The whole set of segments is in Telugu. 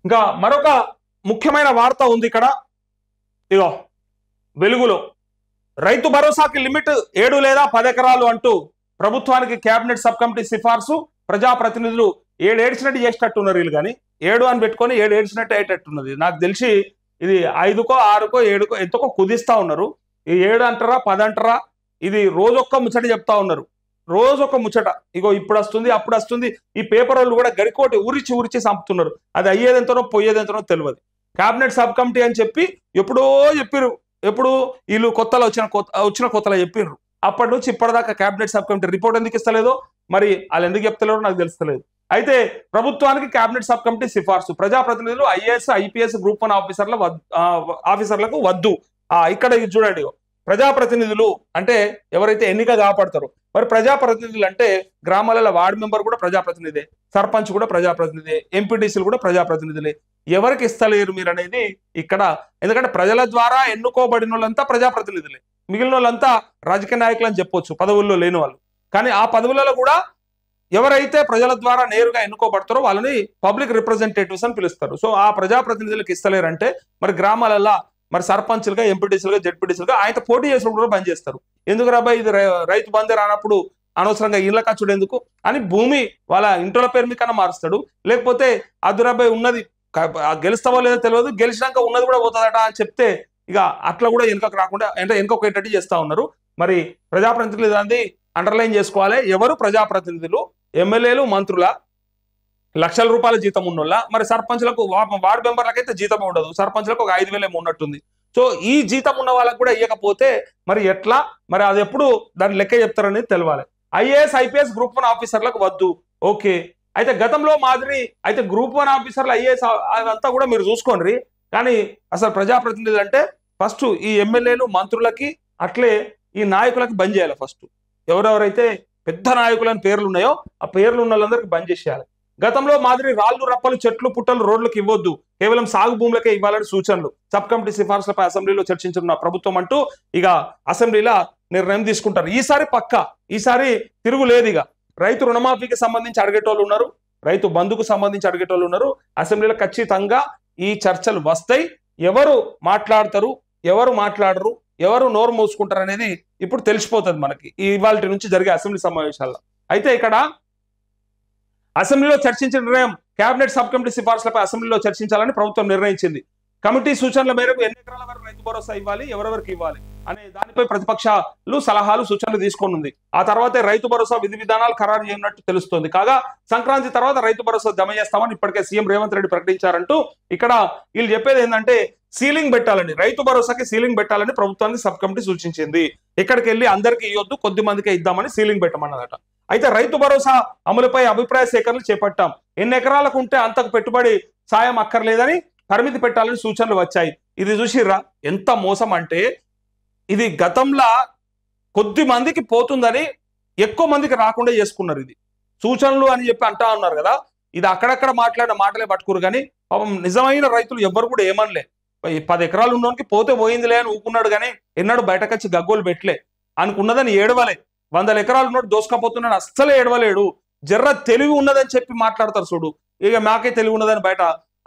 ఇంకా మరొక ముఖ్యమైన వార్త ఉంది ఇక్కడ. ఇగో వెలుగులో రైతు భరోసాకి లిమిట్ 7 లేదా 10 ఎకరాలు అంటూ ప్రభుత్వానికి కేబినెట్ సబ్ కమిటీ సిఫార్సు. ప్రజాప్రతినిధులు 7 ఏడ్చినట్టు చేసేటట్టున్నారు వీళ్ళు, కానీ 7 అని పెట్టుకొని 7 ఏడ్చినట్టు అయ్యేటట్టున్నది. నాకు తెలిసి ఇది 5కో 6కో 7కో ఎంతకో కుదిస్తా ఉన్నారు. ఈ 7 అంటారా 10 అంటారా, ఇది రోజొక్క ముచ్చట చెప్తా ఉన్నారు, రోజొక్క ముచ్చట. ఇగో ఇప్పుడు వస్తుంది అప్పుడు వస్తుంది. ఈ పేపర్ వాళ్ళు కూడా గడికోటి ఊరిచి చంపుతున్నారు. అది అయ్యేదెంతనో పోయేదెంతనో తెలియదు. కేబినెట్ సబ్ కమిటీ అని చెప్పి ఎప్పుడో చెప్పిర్రు, ఎప్పుడు వీళ్ళు కొత్తలో వచ్చిన కొత్తలో చెప్పిర్రు. అప్పటి నుంచి ఇప్పటిదాకా కేబినెట్ సబ్ కమిటీ రిపోర్ట్ ఎందుకు ఇస్తలేదో, మరి వాళ్ళు ఎందుకు చెప్తలేరో నాకు తెలుస్తలేదు. అయితే ప్రభుత్వానికి కేబినెట్ సబ్ కమిటీ సిఫార్సు. ప్రజాప్రతినిధులు ఐఏఎస్ ఐపీఎస్ గ్రూప్ 1 ఆఫీసర్లకు వద్దు. ఇక్కడ చూడండి, ప్రజాప్రతినిధులు అంటే ఎవరైతే ఎన్నిక కాపాడతారో, మరి ప్రజాప్రతినిధులు అంటే గ్రామాలలో వార్డు మెంబర్ కూడా ప్రజాప్రతినిధే, సర్పంచ్ కూడా ప్రజాప్రతినిధే, ఎంపీటీసీలు కూడా ప్రజాప్రతినిధులే. ఎవరికి ఇస్తలేరు మీరు అనేది ఇక్కడ. ఎందుకంటే ప్రజల ద్వారా ఎన్నుకోబడిన వాళ్ళంతా ప్రజాప్రతినిధులే, మిగిలిన వాళ్ళంతా రాజకీయ నాయకులు అని చెప్పొచ్చు, పదవుల్లో లేని వాళ్ళు. కానీ ఆ పదవులలో కూడా ఎవరైతే ప్రజల ద్వారా నేరుగా ఎన్నుకోబడతారో వాళ్ళని పబ్లిక్ రిప్రజెంటేటివ్స్ అని పిలుస్తారు. సో ఆ ప్రజాప్రతినిధులకు ఇస్తలేరంటే మరి గ్రామాలలో మరి సర్పంచ్లుగా, ఎంపీటీసీలుగా, జెడ్పీటీసీలుగా ఆయన పోటీ చేసినప్పుడు కూడా బంద్ చేస్తారు. ఎందుకు రాబాయి, ఇది రైతు బందే రానప్పుడు అనవసరంగా ఇళ్ల ఖర్చుడు ఎందుకు అని భూమి వాళ్ళ ఇంట్లో పేరు మీకన్నా మారుస్తాడు. లేకపోతే అదురాబాయి ఉన్నది గెలుస్తావో లేదో తెలియదు, గెలిచినాక ఉన్నది కూడా పోతుందట అని చెప్తే ఇక అట్లా కూడా వెనుకకు రాకుండా అంటే వెనుకొకేటట్టు చేస్తా ఉన్నారు. మరి ప్రజాప్రతినిధులు దాన్ని అండర్లైన్ చేసుకోవాలి. ఎవరు ప్రజాప్రతినిధులు? ఎమ్మెల్యేలు, మంత్రుల, లక్షల రూపాయల జీతం ఉన్నోళ్ళ. మరి సర్పంచ్లకు, వార్డు మెంబర్లకైతే జీతం ఉండదు, సర్పంచ్లకు ఒక 5,000 ఏమో ఉన్నట్టుంది. సో ఈ జీతం ఉన్న వాళ్ళకు కూడా ఇవ్వకపోతే మరి ఎట్లా, మరి అది ఎప్పుడు దాని లెక్క చెప్తారనేది తెలవాలి. ఐఏఎస్ ఐపీఎస్ గ్రూప్ 1 ఆఫీసర్లకు వద్దు. ఓకే, అయితే గతంలో మాదిరి అయితే గ్రూప్ 1 ఆఫీసర్లు ఐఏఎస్ అదంతా కూడా మీరు చూసుకోండి. కానీ అసలు ప్రజాప్రతినిధులు అంటే ఫస్ట్ ఈ ఎమ్మెల్యేలు, మంత్రులకి, అట్లే ఈ నాయకులకి బంద్ చేయాలి. ఫస్ట్ ఎవరెవరైతే పెద్ద నాయకులని పేర్లు ఉన్నాయో ఆ పేర్లు ఉన్న వాళ్ళందరికీ బంద్ చేసేయాలి. గతంలో మాదిరి రాళ్లు, రప్పలు, చెట్లు, పుట్టలు రోడ్లకు ఇవ్వద్దు, కేవలం సాగు భూములకే ఇవ్వాలని సూచనలు. సబ్ కమిటీ సిఫార్సులపై అసెంబ్లీలో చర్చించిన ప్రభుత్వం అంటూ ఇక అసెంబ్లీలో నిర్ణయం తీసుకుంటారు. ఈసారి పక్కా, ఈసారి తిరుగులేదు. ఇక రైతు రుణమాఫీకి సంబంధించి అడిగేటోళ్ళు ఉన్నారు, రైతు బంధుకు సంబంధించి అడిగేటోళ్ళు ఉన్నారు. అసెంబ్లీలో ఖచ్చితంగా ఈ చర్చలు వస్తాయి. ఎవరు మాట్లాడతారు, ఎవరు మాట్లాడరు, ఎవరు నోరు మూసుకుంటారు అనేది ఇప్పుడు తెలిసిపోతుంది మనకి ఇవాళ నుంచి జరిగే అసెంబ్లీ సమావేశాల్లో. అయితే ఇక్కడ అసెంబ్లీలో చర్చించిన నిర్ణయం, కేబినెట్ సబ్ కమిటీ సిఫార్సులపై అసెంబ్లీలో చర్చించాలని ప్రభుత్వం నిర్ణయించింది. కమిటీ సూచనల మేరకు ఎన్ని ఎకరాల వరకు రైతు భరోసా ఇవ్వాలి, ఎవరెవరికి ఇవ్వాలి అనే దానిపై ప్రతిపక్షాలు సలహాలు, సూచనలు తీసుకోనుంది. ఆ తర్వాతే రైతు భరోసా విధి విధానాలు ఖరారు చేయనున్నట్టు తెలుస్తోంది. కాగా సంక్రాంతి తర్వాత రైతు భరోసా జమ చేస్తామని ఇప్పటికే సీఎం రేవంత్ రెడ్డి ప్రకటించారంటూ ఇక్కడ వీళ్ళు చెప్పేది ఏంటంటే సీలింగ్ పెట్టాలని, రైతు భరోసాకి సీలింగ్ పెట్టాలని ప్రభుత్వానికి సబ్ కమిటీ సూచించింది. ఇక్కడికి వెళ్ళి అందరికీ ఇవ్వద్దు, కొద్ది మందికే ఇద్దామని సీలింగ్ పెట్టమన్నదట. అయితే రైతు భరోసా అమలుపై అభిప్రాయ సేకరణలు చేపట్టాం, ఎన్ని ఎకరాలకు ఉంటే అంతకు పెట్టుబడి సాయం అక్కర్లేదని పరిమితి పెట్టాలని సూచనలు వచ్చాయి. ఇది చూసిర్రా ఎంత మోసం అంటే, ఇది గతంలో కొద్ది మందికి పోతుందని ఎక్కువ మందికి రాకుండా చేసుకున్నారు. ఇది సూచనలు అని చెప్పి అంటా ఉన్నారు కదా, ఇది అక్కడక్కడ మాట్లాడిన మాటలే పట్టుకురు. కానీ పాపం నిజమైన రైతులు ఎవ్వరు కూడా ఏమనలే. 10 ఎకరాలు ఉన్నోనికి పోతే పోయిందిలే అని ఊకున్నాడు, కానీ ఎన్నాడు బయటకొచ్చి గగ్గోలు పెట్టలే. అనుకున్నదని ఏడవలే. 100 ఎకరాలు ఉన్నాడు దోసుకపోతున్నాడు అస్సలే ఏడవలేడు. జర్ర తెలివి ఉన్నదని చెప్పి మాట్లాడతారు చూడు, ఇక మాకే తెలివి ఉన్నదని బయట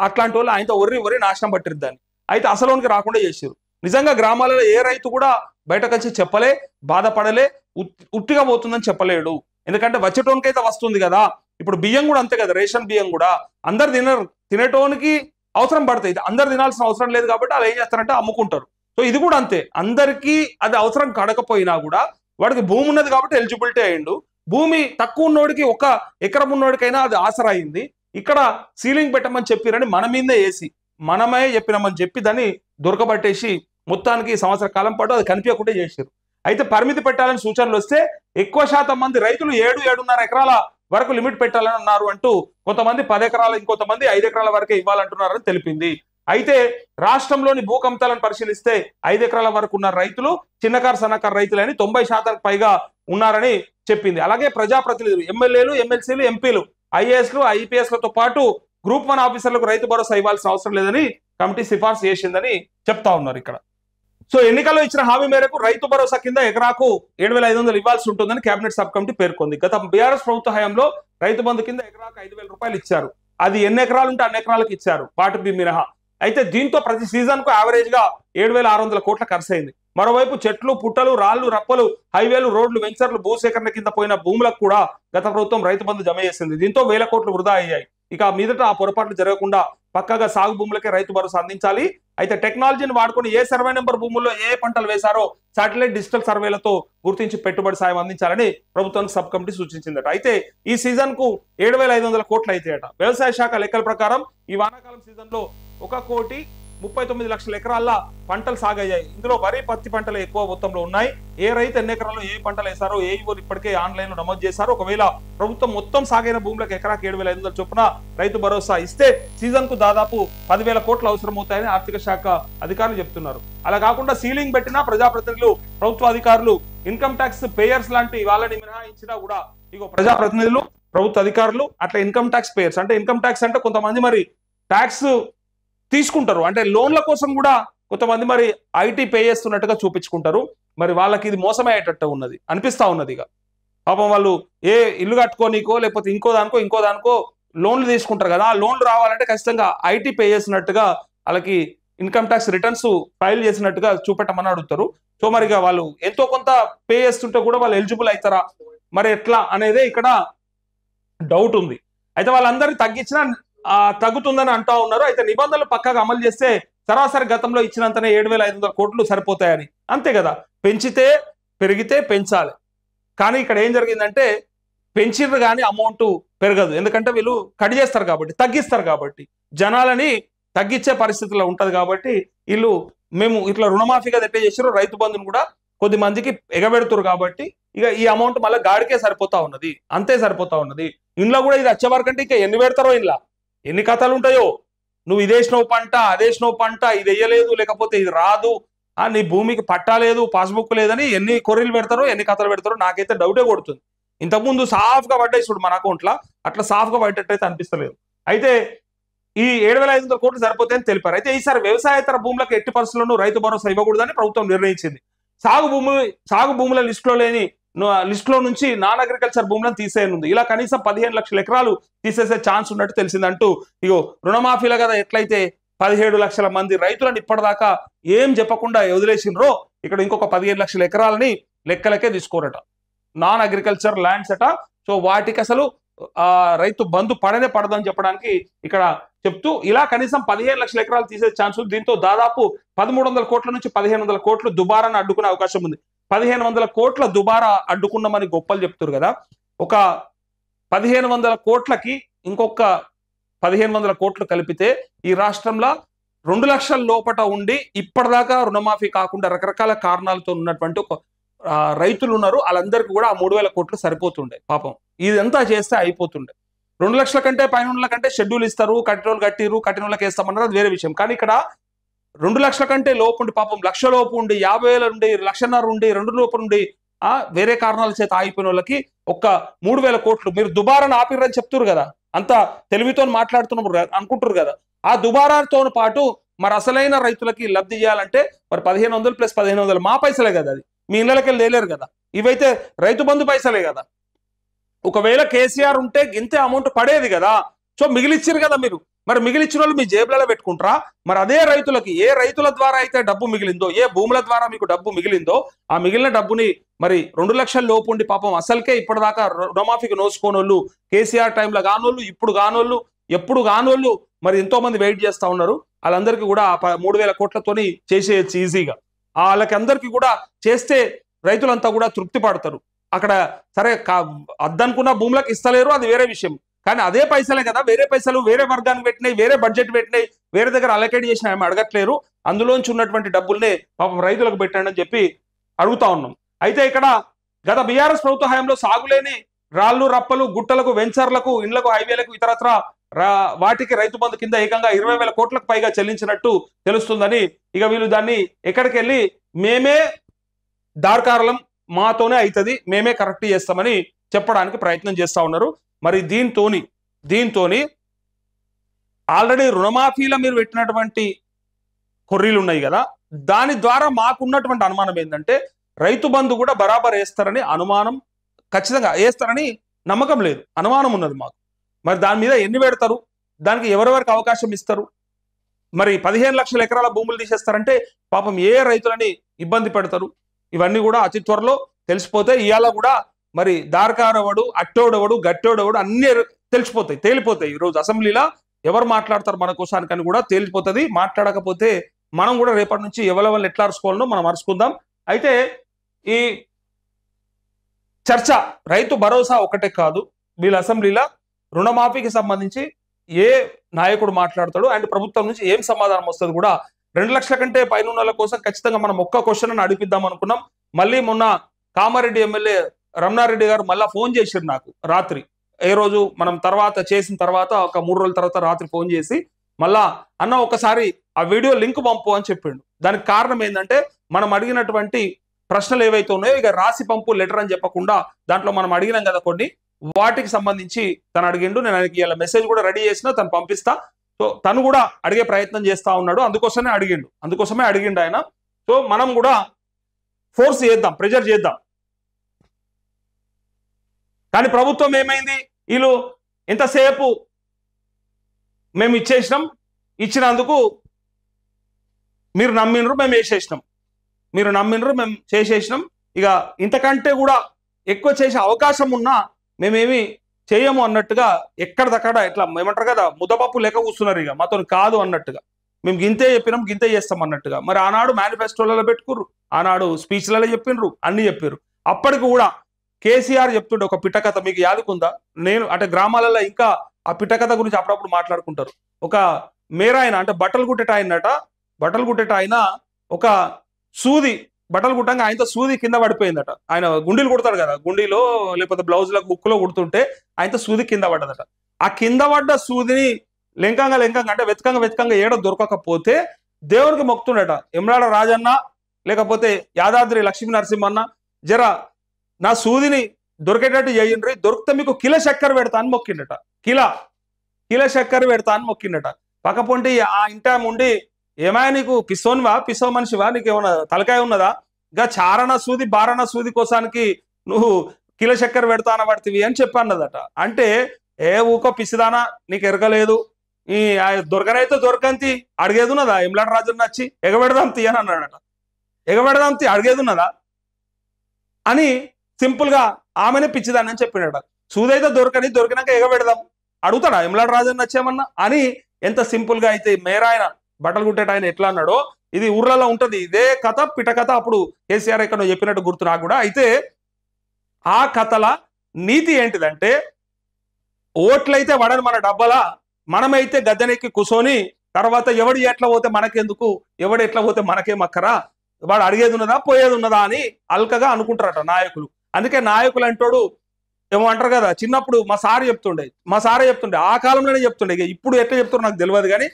అట్లాంటి వాళ్ళు ఆయనతో ఒర్రి నాశనం పట్టిరు దాన్ని. అయితే అసలోనికి రాకుండా చేసారు. నిజంగా గ్రామాలలో ఏ రైతు కూడా బయటకొచ్చి చెప్పలే, బాధపడలే, ఉట్టిగా పోతుందని చెప్పలేడు. ఎందుకంటే వచ్చేటోనికైతే వస్తుంది కదా. ఇప్పుడు బియ్యం కూడా అంతే కదా, రేషన్ బియ్యం కూడా అందరు తినరు, తినేటోనికి అవసరం పడతాయి. అందరు తినాల్సిన అవసరం లేదు కాబట్టి వాళ్ళు ఏం చేస్తారంటే అమ్ముకుంటారు. సో ఇది కూడా అంతే, అందరికీ అది అవసరం కడకపోయినా కూడా వాడికి భూమి ఉన్నది కాబట్టి ఎలిజిబిలిటీ అయ్యిండు. భూమి తక్కువ ఉన్నోడికి, 1 ఎకరం ఉన్నోడికైనా అది ఆసరా అయింది. ఇక్కడ సీలింగ్ పెట్టమని చెప్పిరని మన మీదే వేసి మనమే చెప్పినామని చెప్పి దాన్ని దొరకబట్టేసి మొత్తానికి సంవత్సర కాలం పాటు అది కనిపించకుండా చేశారు. అయితే పరిమితి పెట్టాలని సూచనలు వస్తే ఎక్కువ శాతం మంది రైతులు 7-7.5 ఎకరాల వరకు లిమిట్ పెట్టాలని అన్నారు అంటూ కొంతమంది 10 ఎకరాలు, ఇంకొంతమంది 5 ఎకరాల వరకే ఇవ్వాలంటున్నారని తెలిపింది. అయితే రాష్ట్రంలోని భూకంతాలను పరిశీలిస్తే 5 ఎకరాల వరకు ఉన్న రైతులు చిన్నకారు, సన్నకారు రైతులని 90% పైగా ఉన్నారని చెప్పింది. అలాగే ప్రజాప్రతినిధులు, ఎమ్మెల్యేలు, ఎమ్మెల్సీలు, ఎంపీలు, ఐఏఎస్లు, ఐపీఎస్లతో పాటు గ్రూప్ 1 ఆఫీసర్లకు రైతు భరోసా ఇవ్వాల్సిన అవసరం లేదని కమిటీ సిఫార్సు చేసిందని చెప్తా ఉన్నారు ఇక్కడ. సో ఎన్నికల్లో ఇచ్చిన హామీ మేరకు రైతు భరోసా కింద ఎకరాకు 7,500 ఇవ్వాల్సి ఉంటుందని కేబినెట్ సబ్ కమిటీ పేర్కొంది. గత బీఆర్ఎస్ ప్రభుత్వ హయాంలో రైతు బంధు కింద ఎకరాకు 5,000 రూపాయలు ఇచ్చారు. అది ఎన్ని ఎకరాలు ఉంటే అన్ని ఎకరాలకు ఇచ్చారు వాటికి మినహా. అయితే దీంతో ప్రతి సీజన్ కు యావరేజ్ గా 7,600 కోట్ల ఖర్చు అయింది. మరోవైపు చెట్లు, పుట్టలు, రాళ్లు, రప్పలు, హైవేలు, రోడ్లు, వెంచర్లు, భూసేకరణ కింద పోయిన భూములకు కూడా గత ప్రభుత్వం రైతు బంధు జమ చేసింది. దీంతో వేల కోట్లు వృధా అయ్యాయి. ఇక మీదట ఆ పొరపాట్లు జరగకుండా పక్కగా సాగు భూములకే రైతు భరోసా అందించాలి. అయితే టెక్నాలజీని వాడుకొని ఏ సర్వే నెంబర్ భూముల్లో ఏ పంటలు వేశారో శాటిలైట్ డిజిటల్ సర్వేలతో గుర్తించి పెట్టుబడి సాయం అందించాలని ప్రభుత్వానికి సబ్ కమిటీ సూచించిందట. అయితే ఈ సీజన్ కు 7,500 కోట్లు అయితాయట. వ్యవసాయ శాఖ లెక్కల ప్రకారం ఈ వానాకాలం సీజన్ లో 1,39,00,000 ఎకరాల పంటలు సాగయ్యాయి. ఇందులో వరి, పత్తి పంటలు ఎక్కువ మొత్తంలో ఉన్నాయి. ఏ రైతు ఎన్ని ఎకరాల్లో ఏ పంటలు వేశారో ఏఈఓ ఇప్పటికే ఆన్లైన్ లో నమోదు చేశారు. ఒకవేళ ప్రభుత్వం మొత్తం సాగైన భూములకు ఎకరాకి 7,500 చొప్పున రైతు భరోసా ఇస్తే సీజన్ కు దాదాపు 10,000 కోట్లు అవసరమవుతాయని ఆర్థిక శాఖ అధికారులు చెప్తున్నారు. అలా కాకుండా సీలింగ్ పెట్టినా ప్రజాప్రతినిధులు, ప్రభుత్వ అధికారులు, ఇన్కమ్ ట్యాక్స్ పేయర్స్ లాంటి వాళ్ళని మినహాయించినా కూడా ఇగో ప్రజాప్రతినిధులు, ప్రభుత్వ అధికారులు, అట్లా ఇన్కమ్ ట్యాక్స్ పేయర్స్ అంటే ఇన్కమ్ ట్యాక్స్ అంటే కొంతమంది మరి ట్యాక్స్ తీసుకుంటారు, అంటే లోన్ల కోసం కూడా కొంతమంది మరి ఐటీ పే చేస్తున్నట్టుగా చూపించుకుంటారు. మరి వాళ్ళకి ఇది మోసమయ్యేటట్టు ఉన్నది అనిపిస్తా ఉన్నది. ఇక పాపం వాళ్ళు ఏ ఇల్లు కట్టుకోనికో లేకపోతే ఇంకో దానికో లోన్లు తీసుకుంటారు కదా. ఆ లోన్లు రావాలంటే ఖచ్చితంగా ఐటీ పే చేసినట్టుగా వాళ్ళకి ఇన్కమ్ ట్యాక్స్ రిటర్న్స్ ఫైల్ చేసినట్టుగా చూపెట్టమని అడుగుతారు. సో మరి వాళ్ళు ఎంతో కొంత పే చేస్తుంటే కూడా వాళ్ళు ఎలిజిబుల్ అవుతారా మరి ఎట్లా అనేదే ఇక్కడ డౌట్ ఉంది. అయితే వాళ్ళందరికీ తగ్గించినా తగ్గుతుందని అంటా ఉన్నారు. అయితే నిబంధనలు పక్కగా అమలు చేస్తే సరాసరి గతంలో ఇచ్చినంతనే 7,500 కోట్లు సరిపోతాయని. అంతే కదా, పెంచితే పెరిగితే పెంచాలి. కానీ ఇక్కడ ఏం జరిగిందంటే పెంచిర్రు కానీ అమౌంట్ పెరగదు. ఎందుకంటే వీళ్ళు కట్ చేస్తారు కాబట్టి, తగ్గిస్తారు కాబట్టి, జనాలని తగ్గించే పరిస్థితుల్లో ఉంటది కాబట్టి వీళ్ళు మేము ఇట్లా రుణమాఫీగా ఎట్లా చేసారో రైతు బంధుని కూడా కొద్ది మందికి ఎగబెడుతురు కాబట్టి ఇక ఈ అమౌంట్ మళ్ళీ గాడికే సరిపోతా ఉన్నది, అంతే సరిపోతా ఉన్నది. ఇంట్లో కూడా ఇది వచ్చే వరకంటే ఇక ఎన్ని పెడతారో, ఇంట్లో ఎన్ని కథలు ఉంటాయో. నువ్వు ఇదేసినవు పంట, అదేసినవు పంట, ఇది వేయలేదు లేకపోతే ఇది రాదు, నీ భూమికి పట్టా లేదు, పాస్బుక్ లేదని ఎన్ని కొర్రీలు పెడతారో, ఎన్ని కథలు పెడతారో నాకైతే డౌటే కొడుతుంది. ఇంతకుముందు సాఫ్గా పడ్డాయి చూడు మన అకౌంట్లో, అట్లా సాఫ్గా పడ్డట్టయితే అనిపిస్తలేదు. అయితే ఈ 7,500 కోట్లు సరిపోతాయని తెలిపారు. అయితే ఈసారి వ్యవసాయేతర భూములకు ఎట్టి పరిస్థితుల్లోనూ రైతు భరోసా ఇవ్వకూడదని ప్రభుత్వం నిర్ణయించింది. సాగు భూముల లిస్టులో నుంచి నాన్ అగ్రికల్చర్ భూములను తీసేయనుంది. ఇలా కనీసం 15 లక్షల ఎకరాలు తీసేసే ఛాన్స్ ఉన్నట్టు తెలిసిందంటూ ఇగో రుణమాఫీల కదా ఎట్లయితే 17 లక్షల మంది రైతులను ఇప్పటిదాకా ఏం చెప్పకుండా వదిలేసినరో ఇక్కడ ఇంకొక 15 లక్షల ఎకరాలని లెక్కలకే తీసుకోరట, నాన్ అగ్రికల్చర్ ల్యాండ్స్ అట. సో వాటికి అసలు రైతు బంధు పడదని చెప్పడానికి ఇక్కడ చెప్తూ ఇలా కనీసం 15 లక్షల ఎకరాలు తీసే ఛాన్స్ ఉంది. దీంతో దాదాపు 1,300 కోట్ల నుంచి 1,500 కోట్లు దుబారాను అడ్డుకునే అవకాశం ఉంది. 1,500 కోట్ల దుబారా అడ్డుకున్నామని గొప్పలు చెప్తారు కదా. ఒక 1,500 కోట్లకి ఇంకొక 1,500 కోట్లు కలిపితే ఈ రాష్ట్రంలో 2 లక్షల లోపట ఉండి ఇప్పటిదాకా రుణమాఫీ కాకుండా రకరకాల కారణాలతో ఉన్నటువంటి రైతులు ఉన్నారు. వాళ్ళందరికీ కూడా ఆ 3,000 కోట్లు సరిపోతుండే. పాపం ఇదంతా చేస్తే అయిపోతుండే. 2 లక్షల కంటే పైన కంటే షెడ్యూల్ ఇస్తారు, కట్టిన వాళ్ళకి వేస్తామన్నారు, అది వేరే విషయం. కానీ ఇక్కడ 2 లక్షల కంటే లోపు ఉండి పాపం 1,00,000 లోపు ఉండి 50,000 ఉండి 1,50,000 ఉండి 2 లోపు ఉండి వేరే కారణాల చేత ఆగిపోయిన వాళ్ళకి ఒక్క 3,000 కోట్లు మీరు దుబారాను ఆపిర్రని చెప్తున్నారు కదా, అంత తెలివితో మాట్లాడుతున్నారు అనుకుంటారు కదా. ఆ దుబారాతో పాటు మరి అసలైన రైతులకి లబ్ధి చేయాలంటే మరి 1,500 + 1,500 మా పైసలే కదా, అది మీ ఇళ్ళకి లేలేరు కదా, ఇవైతే రైతు బంధు పైసలే కదా. ఒకవేళ కేసీఆర్ ఉంటే ఇంతే అమౌంట్ పడేది కదా. సో మిగిలిచ్చారు కదా మీరు, మరి మిగిలిచ్చిన వాళ్ళు మీ జేబులలో పెట్టుకుంటారా? మరి అదే రైతులకి ఏ రైతుల ద్వారా అయితే డబ్బు మిగిలిందో, ఏ భూముల ద్వారా మీకు డబ్బు మిగిలిందో ఆ మిగిలిన డబ్బుని మరి 2 లక్షల లోపు ఉండి పాపం అసలుకే ఇప్పటిదాకా రుణమాఫీకి నోసుకోనోళ్ళు, కేసీఆర్ టైంలో కానోళ్ళు, ఇప్పుడు కానోళ్ళు, ఎప్పుడు కానోళ్ళు మరి ఎంతో మంది వెయిట్ చేస్తా ఉన్నారు. వాళ్ళందరికీ కూడా 3,000 కోట్లతోని చేసేయచ్చు ఈజీగా. వాళ్ళకి అందరికీ కూడా చేస్తే రైతులంతా కూడా తృప్తి పడతారు. అక్కడ సరే అద్దనుకున్న భూములకు ఇస్తలేరు, అది వేరే విషయం. కానీ అదే పైసలే కదా, వేరే పైసలు వేరే వర్గానికి పెట్టినాయి, వేరే బడ్జెట్ పెట్టినాయి, వేరే దగ్గర అలొకేట్ చేసిన ఆమె అడగట్లేరు. అందులోంచి ఉన్నటువంటి డబ్బుల్నే పాపం రైతులకు పెట్టండి అని చెప్పి అడుగుతా ఉన్నాం. అయితే ఇక్కడ గత బీఆర్ఎస్ ప్రభుత్వ హయాంలో సాగులేని రాళ్లు, రప్పలు, గుట్టలకు, వెంచర్లకు, ఇండ్లకు, హైవేలకు, ఇతరత్ర వాటికి రైతు బంధు కింద ఏకంగా 20,000 కోట్లకు పైగా చెల్లించినట్టు తెలుస్తుందని ఇక వీళ్ళు దాన్ని ఎక్కడికి వెళ్ళి మేమే దార్కారలం, మాతోనే అవుతుంది, మేమే కరెక్ట్ చేస్తామని చెప్పడానికి ప్రయత్నం చేస్తా ఉన్నారు. మరి దీంతోని ఆల్రెడీ రుణమాఫీలో మీరు పెట్టినటువంటి కొర్రీలు ఉన్నాయి కదా, దాని ద్వారా మాకున్నటువంటి అనుమానం ఏంటంటే రైతు బంధు కూడా బరాబర్ వేస్తారని అనుమానం, ఖచ్చితంగా వేస్తారని నమ్మకం లేదు, అనుమానం ఉన్నది మాకు. మరి దాని మీద ఎన్ని పెడతారు, దానికి ఎవరెవరికి అవకాశం ఇస్తారు? మరి 15 లక్షల ఎకరాల భూములు తీసేస్తారంటే పాపం ఏ రైతులని ఇబ్బంది పెడతారు? ఇవన్నీ కూడా అతి త్వరలో తెలిసిపోతే ఇవాళ కూడా మరి దారకారవడు, అట్టోడవడు, గట్టోడవడు అన్ని తేలిపోతాయి. ఈరోజు అసెంబ్లీలో ఎవరు మాట్లాడతారు మన కోసానికని కూడా తేలిపోతుంది. మాట్లాడకపోతే మనం కూడా రేపటి నుంచి ఎవరెవరిని ఎట్లా అరుచుకోవాలనో మనం అరుచుకుందాం. అయితే ఈ చర్చ రైతు భరోసా ఒకటే కాదు, వీళ్ళ అసెంబ్లీలో రుణమాఫీకి సంబంధించి ఏ నాయకుడు మాట్లాడతాడు అండ్ ప్రభుత్వం నుంచి ఏం సమాధానం వస్తుంది కూడా 2 లక్షల కంటే పైన ఉన్న కోసం ఖచ్చితంగా మనం ఒక్క క్వశ్చన్ అని అడిపిద్దాం అనుకున్నాం. మళ్ళీ మొన్న కామారెడ్డి ఎమ్మెల్యే రమణారెడ్డి గారు మళ్ళీ ఫోన్ చేశారు నాకు రాత్రి. ఏ రోజు మనం చేసిన తర్వాత ఒక 3 రోజుల తర్వాత రాత్రి ఫోన్ చేసి మళ్ళా అన్న ఒకసారి ఆ వీడియో లింక్ పంపు అని చెప్పిండు. దానికి కారణం ఏంటంటే మనం అడిగినటువంటి ప్రశ్నలు ఏవైతే ఉన్నాయో ఇక రాసి పంపు లెటర్ అని చెప్పకుండా దాంట్లో మనం అడిగినాం కదా కొన్ని, వాటికి సంబంధించి తను అడిగిండు. నేను ఆయనకి ఇలా మెసేజ్ కూడా రెడీ చేసిన, తను పంపిస్తా. సో తను కూడా అడిగే ప్రయత్నం చేస్తా ఉన్నాడు. అందుకోసమే అడిగిండు ఆయన. సో మనం కూడా ఫోర్స్ చేద్దాం, ప్రెజర్ చేద్దాం. కానీ ప్రభుత్వం ఏమైంది, వీళ్ళు ఎంతసేపు మేము ఇచ్చినందుకు మీరు నమ్మినరు, మేము వేసేసినాం, మీరు నమ్మినరు, మేము చేసేసినాం. ఇక ఇంతకంటే కూడా ఎక్కువ చేసే అవకాశం ఉన్నా మేమేమి చేయము అన్నట్టుగా ఎక్కడిదక్కడ ఇట్లా ఏమంటారు కదా ముద్దపప్పు లెక్క కూస్తున్నారు. ఇక మాతో కాదు అన్నట్టుగా, మేము గింతే చెప్పినాం, గింతే చేస్తాం అన్నట్టుగా. మరి ఆనాడు మేనిఫెస్టోలలో పెట్టుకుర్రు, ఆనాడు స్పీచ్లలో చెప్పినరు, అన్ని చెప్పారు. అప్పటికి కూడా కేసీఆర్ చెప్తుండే ఒక పిట్టకథ, మీకు యాదుకుందా? నేను అంటే గ్రామాలలో ఇంకా ఆ పిట్టకథ గురించి అప్పుడప్పుడు మాట్లాడుకుంటారు. ఒక మేరాయన అంటే బట్టలు కుట్టేట ఆయన ఒక సూది బట్టలు కుట్టంగా ఆయనతో సూది కింద పడిపోయిందట. ఆయన గుండీలు కుడతాడు కదా, గుండీలో లేకపోతే బ్లౌజ్లకు బుక్కులో కుడుతుంటే ఆయనతో సూది కింద పడ్డదట. ఆ కింద పడ్డ సూదిని లెంకంగా అంటే వెతకంగా ఏడ దొరకకపోతే దేవునికి మొక్కుతుండట. ఎమ్రాడ రాజన్న లేకపోతే యాదాద్రి లక్ష్మీ నరసింహన్న జర నా సూదిని దొరికేటట్టు చేయండి, దొరికితే మీకు కిలో చక్కెర పెడతా అని మొక్కిండట. కిలో చక్కెర పెడతా అని మొక్కిండట. పక్కపోంటి ఆ ఇంటా ఉండి ఏమాయ నీకు పిసో మనిషివా, నీకు ఏమన్నా తలకాయ ఉన్నదా, ఇంకా చారణ సూది బారణ సూది కోసానికి నువ్వు కిలో చక్కెర పెడతాన పడుతుంది అని చెప్పన్నదట. అంటే ఏ ఊకో పిసిదానా, నీకు ఎరగలేదు, ఈ దొరకనైతే దొరకంతి అడిగేది ఉన్నదా, ఎమ్లాడ రాజుని వచ్చి ఎగబెడదాం తీ అని అన్నాడట. ఎగబెడదాం తీ అడిగేది ఉన్నదా అని సింపుల్ గా ఆమెనే పిచ్చిదాన్ని అని చెప్పినాడ. సూదైతే దొరికినాక ఎగబెడదాం అడుగుతాడా ఎమ్లాడ రాజుని వచ్చేమన్నా అని ఎంత సింపుల్ గా అయితే మేరాయన బట్టలు కుట్టేట ఆయన ఎట్లా అన్నాడో ఇది ఊర్లలో ఉంటది. ఇదే కథ పిట కథ అప్పుడు కేసీఆర్ ఎక్కడో చెప్పినట్టు గుర్తు నాకు కూడా. అయితే ఆ కథల నీతి ఏంటిదంటే ఓట్లయితే వడని మన డబ్బలా, మనమైతే గద్దెనెక్కి కూర్చొని తర్వాత ఎవడు ఎట్లా పోతే మనకెందుకు, ఎవడు ఎట్లా పోతే మనకేం అక్కరా, వాడు అడిగేది ఉన్నదా పోయేది ఉన్నదా అని అల్కగా అనుకుంటారట నాయకులు. అందుకే నాయకులు అంటోడు ఏమో అంటారు కదా, చిన్నప్పుడు మా సారే చెప్తుండే ఆ కాలంలోనే చెప్తుండే, ఇక ఇప్పుడు ఎట్లా చెప్తారో నాకు తెలియదు కానీ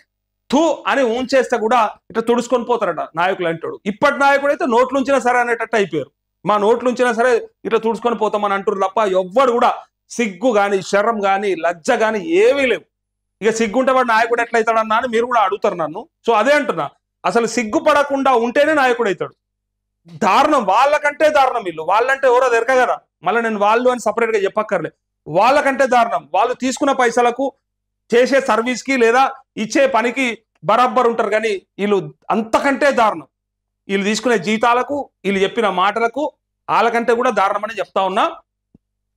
థూ అని ఉంచేస్తే కూడా ఇట్లా తుడుచుకొని పోతారట నాయకులు అంటాడు. ఇప్పటి నాయకుడు అయితే నోట్లుంచినా సరే అనేటట్టు అయిపోయారు. మా నోట్లుంచినా సరే ఇట్లా తుడుచుకొని పోతామని అంటారు తప్ప ఎవ్వడు కూడా సిగ్గు కానీ శరం కానీ లజ్జ కానీ ఏమీ లేవు. ఇక సిగ్గుంటే వాడు నాయకుడు ఎట్లయితాడన్నా అని మీరు కూడా అడుగుతారు నన్ను. సో అదే అంటున్నా, అసలు సిగ్గుపడకుండా ఉంటేనే నాయకుడు అవుతాడు. దారుణం, వాళ్ళకంటే దారుణం వీళ్ళు. వాళ్ళంటే ఎవరో దొరక కదా, మళ్ళీ నేను వాళ్ళు అని సపరేట్ గా చెప్పక్కర్లే. వాళ్ళకంటే దారుణం, వాళ్ళు తీసుకున్న పైసలకు చేసే సర్వీస్ కి లేదా ఇచ్చే పనికి బరాబర్ ఉంటారు. కానీ వీళ్ళు అంతకంటే దారుణం, వీళ్ళు తీసుకునే జీతాలకు వీళ్ళు చెప్పిన మాటలకు వాళ్ళకంటే కూడా దారుణం అని చెప్తా ఉన్నా.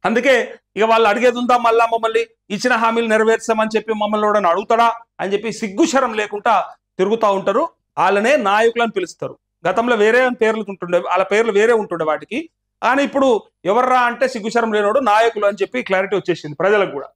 అందుకే ఇక వాళ్ళు అడిగేది ఉందా, మళ్ళా మమ్మల్ని ఇచ్చిన హామీలు నెరవేర్చామని చెప్పి మమ్మల్ని కూడా అడుగుతాడా అని చెప్పి సిగ్గుశరం లేకుండా తిరుగుతూ ఉంటారు. వాళ్ళనే నాయకులను పిలుస్తారు. గతంలో వేరే పేర్లు ఉంటుండే, వాళ్ళ పేర్లు వేరే ఉంటుండే వాటికి. కానీ ఇప్పుడు ఎవర్రా అంటే సిగ్గుశరం లేనోడు నాయకులు అని చెప్పి క్లారిటీ వచ్చేసింది ప్రజలకు కూడా.